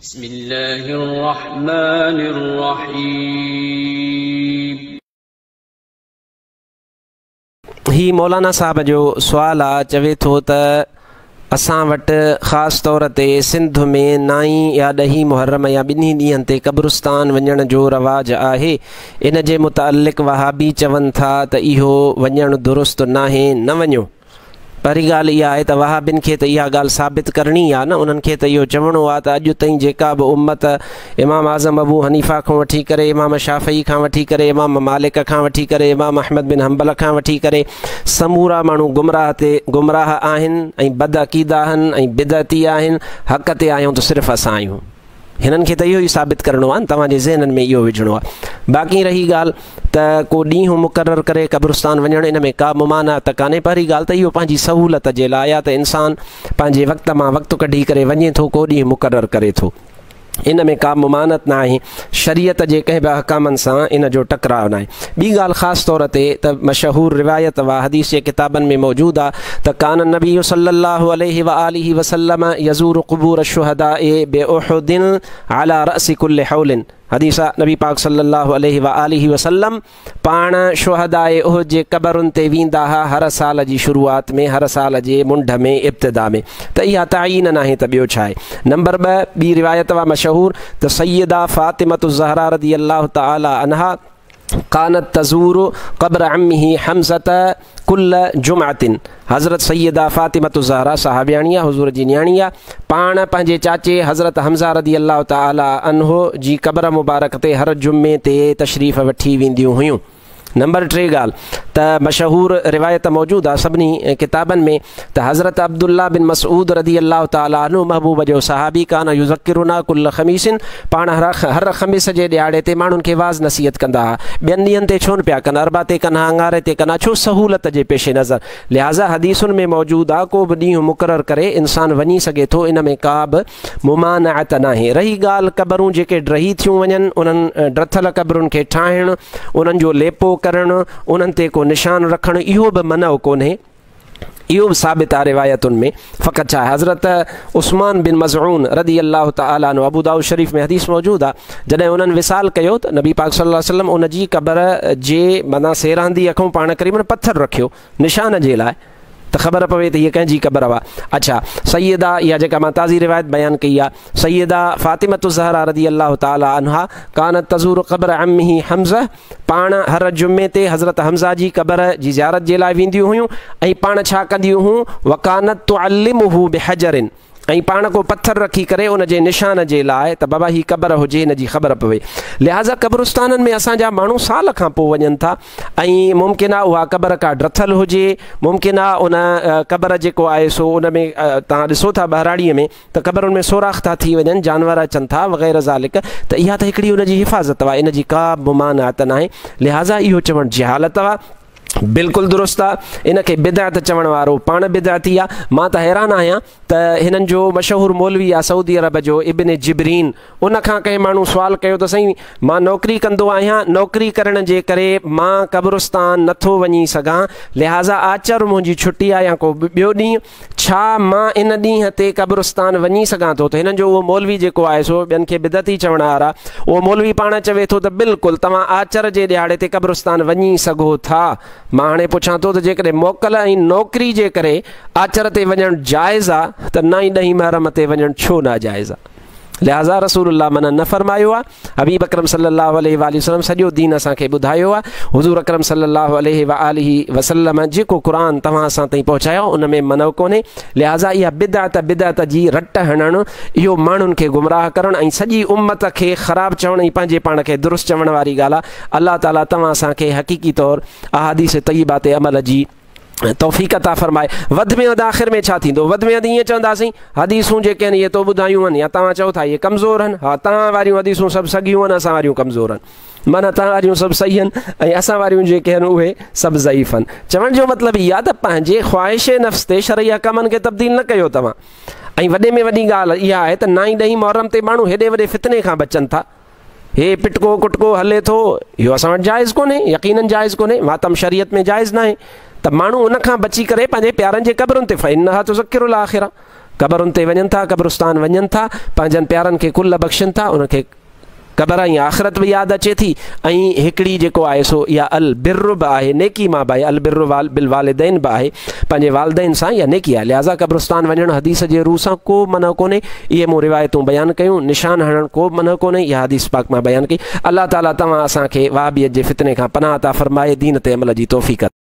बिस्मिल्लाहिर्रहमानिर्रहीम। ही मौलाना साहब जो सुवाल आहे, चवे थो त असां वटि ख़ासि तौर ते सिंध में 9 या 10 मुहर्रम या ॿिन्ही ॾींहंनि ते क़ब्रिस्तान वञण जो रवाजु आहे। इन जे मुतालिक़ वहाबी चवनि था त इहो वञणु दुरुस्त नाहे, न वञो। पहिरीं ॻाल्हि इहा आहे त वहाबिन खे त इहा ॻाल्हि साबित करणी आहे न, उन्हनि खे त इहो चवणो आहे त अॼु ताईं जेका बि उम्मत इमाम आज़म अबू हनीफ़ा खां वठी करे, इमाम शाफ़ई खां वठी करे, इमाम मालिक खां वठी करे, इमाम अहमद बिन हंबल खां वठी करे समूरा माण्हू गुमराह आहिनि ऐं बदअक़ीदा आहिनि ऐं बिदअती आहिनि। हक़ ते आहियूं त सिर्फ़ु असां आहियूं। हिननि खे त इहो ई साबित करिणो आहे न, तव्हांजे ज़हननि में इहो विझणो आहे। बाक़ी रही ॻाल्हि त को ॾींहुं मुक़ररु करे क़ब्रिस्तान वञणु, इन में का मुमानात कान्हे। पहिरीं ॻाल्हि त इहो पंहिंजी सहूलियत जे लाइ या त इंसानु पंहिंजे वक़्त मां वक़्तु कढी करे वञे थो, को ॾींहुं मुक़ररु करे थो, इन में का मुमानत न आहे। शरीयत जे कंहिं बि अहकामनि सां इन जो टकराव न आहे। ॿी ॻाल्हि ख़ासि तौर ते त मशहूरु रिवायत वा हदीस जे किताबनि में मौजूदु आहे त कान नबी सल्लल्लाहु अलैहि व आलिहि वसल्लम यज़ूरु क़ुबूर शुहदाए बिउहुदिन अला रअसी कुल्लि हौलिन। हदीस नबी पाक सल्लल्लाहु अलैहि व आलिहि वसल्लम पाण शुहदाए उहुद जे क़बरुनि ते वेंदा हुआ हर साल जी शुरूआत में, हर साल जे मुंड में, इब्तिदा में। त इहा तयीन नाहे त ॿियो छा आहे। नंबर 2 ॿी रिवायत वा मशहूर त सैयदा फ़ातिमतु ज़हरा रज़ी अल्लाह तआला अन्हा कानत तज़ूरु क़ब्र अम्मिही हमज़त कुल्ल जुमअतिन। हज़रत सैयदा फ़ातिमतु ज़हरा सहाबियाणी आहे, हुज़ूर जी न्याणी आहे। पाण पंहिंजे चाचे हज़रत हमज़ा रज़ी अल्लाह तआला अन्हो जी क़ब्र मुबारक ते हर जुमे ते तशरीफ़ वठी वेंदियूं हुयूं। नंबर 3 ॻाल्हि त मशहूरु रिवायत मौजूदु आहे सभिनी किताबनि में त हज़रत अब्दुल्ला बिन मसऊद रज़ी अल्लाह तआला अन्हु महबूब जो सहाबी कान युज़क्किरुना कुल्ल ख़मीसिन। पाण हर ख़मीस जे ॾियारे ते माण्हुनि खे वाज़ नसीहत कंदा हुआ। ॿियनि ॾींहंनि ते छो न पिया कनि, अरबा ते कनि, अंगारे ते कनि, छो? सहूलियत जे पेश नज़र। लिहाज़ा हदीसुनि में मौजूदु आहे, को बि ॾींहुं मुक़ररु करे इंसानु वञी सघे थो, इन में का बि मुमानअत नाहे। रही ॻाल्हि क़बरूं जेके ड्रही थियूं वञनि, उन्हनि ड्रथल क़बरुनि खे ठाहिणु, उन्हनि जो लेपो करणु, उन्हनि ते को निशान रखणु, इहो बि मनउ कोन्हे। इहो बि साबित आहे रिवायतुनि में। फ़क़ति छा आहे, हज़रत उस्मान बिन मज़ऊन रज़ी अल्लाह तआला अन्हु, अबू दाऊद शरीफ़ में हदीस मौजूदु आहे, जॾहिं उन्हनि विसाल कयो त नबी पाक सल्लल्लाहु अलैहि वसल्लम उन जी क़बर जे माना सेरांदी अखूं पाण क़रीबन पथर रखियो निशान जे लाइ, त ख़बर पवे त हीअ कंहिंजी क़बर हुआ। अच्छा, सैयदा इहा जेका मां ताज़ी रिवायत बयानु कई आहे, सैयदा फ़ातिमतु ज़हरा रज़ी अल्लाह तआला अन्हा कानत तज़ूरु क़ब्र अम्मिही हमज़ा। पाण हर जुमे ते हज़रत हमज़ा जी क़बर जी ज़ियारत जे लाइ वेंदियूं हुयूं ऐं पाण छा कंदियूं हुयूं, वकानत तुअल्लिमुहु बिहजरिन, ऐं पाण को पथर रखी करे उन जे निशान जे लाइ त बाबा ही क़बर हुजे, हिन जी ख़बर पवे। लिहाज़ा क़ब्रिस्ताननि में असांजा माण्हू साल खां पोइ वञनि था ऐं मुमकिन आहे उहा क़बर का ड्रथल हुजे, मुमकिन आहे उन क़बर जेको आहे सो उन में तव्हां ॾिसो था ॿहिराड़ीअ में त क़बरुनि में सोराख़ था थी वञनि, जानवर अचनि था वग़ैरह ज़ालिक, त इहा त हिकिड़ी उन जी हिफ़ाज़त आहे, इन जी का मुमानअत नाहे। लिहाज़ा इहो चवणु जहालत आहे, बिल्कुलु दुरुस्त आहे। इन खे बिदअत चवण वारो पाण बिदअती आहे। मां त हैरान आहियां त हिननि जो मशहूरु मौलवी आहे सऊदी अरब जो इब्न जिबरीन, उन खां कंहिं माण्हू सुवाल कयो त साईं मां नौकिरी कंदो आहियां, नौकिरी करण जे करे मां क़ब्रिस्तान नथो वञी सघां, लिहाज़ा आचर मुंहिंजी छुटी आहे या को ॿियो ॾींहुं, छा मां इन ॾींहं ते क़ब्रिस्तान वञी सघां थो? त हिननि जो उहो मौलवी जेको आहे सो ॿियनि खे बिदअती चवण वारा, उहो मौलवी पाण चवे थो त बिल्कुलु तव्हां आचर जे ॾियारे ते क़ब्रिस्तान वञी सघो था। मां हाणे पुछां थो त जेकॾहिं मोकल ऐं नौकिरी जे करे आचर ते वञणु जाइज़ आहे त 9 ॾहीं मुहर्रम ते वञणु छो नाजाइज़ आहे? लिहाज़ा रसूलुल्लाह मना न फ़रमायो आहे। हबीब अकरम सल्लल्लाहु अलैहि वसल्लम सॼो दीन असांखे ॿुधायो आहे। हुज़ूर अकरम सल्लल्लाहु अलैहि वसल्लम जेको क़ुरान तव्हां असां ताईं पहुचायो उन में मनउ कोन्हे। लिहाज़ा इहा बिदअत जी रट हणणु, इहो माण्हुनि खे गुमराह करणु ऐं सॼी उम्मत खे ख़राबु चवणु ऐं पंहिंजे पाण खे दुरुस्त चवण वारी ॻाल्हि आहे। अल्लाह ताला तव्हां असांखे हक़ीक़ी तौरु अहादीस तय्यबा ते अमल जी तौफ़ीक़ अता फ़रमाए। वधि में वधि आख़िर में छा थींदो? वधि में वधि ईअं चवंदासीं हदीसूं जेके आहिनि इहे तो ॿुधायूं आहिनि, या तव्हां चओ था इहे कमज़ोर आहिनि। हा, तव्हां वारियूं हदीसूं सभु सॻियूं आहिनि, असां वारियूं कमज़ोर आहिनि। माना तव्हां वारियूं सभु सही आहिनि ऐं असां वारियूं जेके आहिनि उहे सभु ज़ईफ़ आहिनि। चवण जो मतिलबु इहा आहे त पंहिंजे ख़्वाहिश नफ़्स ते शरई अहकामनि खे तब्दील न कयो तव्हां। ऐं वॾे में वॾी ॻाल्हि इहा आहे त 9 ॾहीं मुहर्रम ते माण्हू हेॾे वॾे फितने खां बचनि था। हे पिटको कुटको हले थो, इहो असां वटि जाइज़ कोन्हे, यकीनन जाइज़ कोन्हे, मातम शरीयत में जाइज़ न आहे। त माण्हू उन खां बची करे पंहिंजे प्यारनि जे क़बरुनि ते फ़इन्नहा तुज़क्किरुल आख़िरा, क़बरुनि ते वञनि था, क़ब्रिस्तान वञनि था, पंहिंजनि प्यारनि खे कुल बख़्शनि था, उनखे क़बर ऐं आख़िरत बि यादि अचे थी। ऐं हिकिड़ी जेको आहे सो इहा अल बिरु बि आहे, नेकी मां बि आहे, अल बिरु बिल वालिदैन बि आहे, पंहिंजे वालिदैन सां इहा नेकी आहे। लिहाज़ा क़ब्रिस्तान वञणु हदीस जे रूह सां को मना कोन्हे। इहे मूं रिवायतूं बयानु कयूं, निशान हणणु को बि मना कोन्हे, इहा हदीस पाक मां बयानु कई। अलाह ताला तव्हां असांखे वहाबियत जे फितने खां पनाह अता फ़रमाए, दीन ते अमल जी तौफ़ीक़